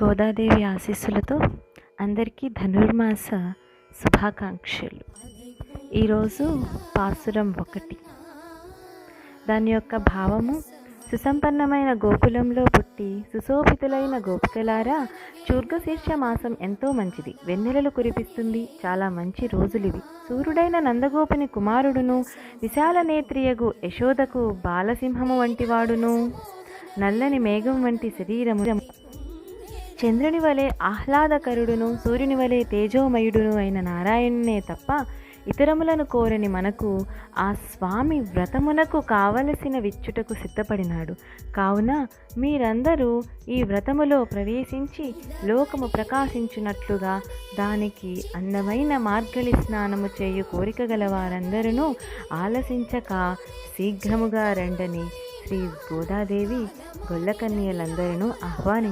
గోదాదేవి ఆశీస్సులతో అందరికీ ధనుర్మాస శుభాకాంక్షలు. ఈరోజు పాసురం 1. దాని యొక్క భావము: సుసంపన్నమైన గోకులంలో పుట్టి సుశోభితులైన గోపికలారా, శూర్గశీర్ష మాసం ఎంతో మంచిది. వెన్నెలలు కురిపిస్తుంది. చాలా మంచి రోజులివి. సూర్యుడైన నందగోపుని కుమారుడును, విశాల నేత్రియగు యశోదకు బాలసింహము వంటివాడును, నల్లని మేఘం వంటి శరీరము, చంద్రుని వలె ఆహ్లాదకరుడును, సూర్యుని వలె తేజోమయుడును అయిన నారాయణునే తప్ప ఇతరములను కోరని మనకు ఆ స్వామి వ్రతమునకు కావలసిన విచ్చుటకు సిద్ధపడినాడు. కావున మీరందరూ ఈ వ్రతములో ప్రవేశించి లోకము ప్రకాశించున్నట్లుగా దానికి అందమైన మార్గలి స్నానము చేయు కోరిక గల వారందరూ ఆలసించక శీఘ్రముగా రండని శ్రీ గోదాదేవి గొల్లకన్యలందరూ ఆహ్వానించారు.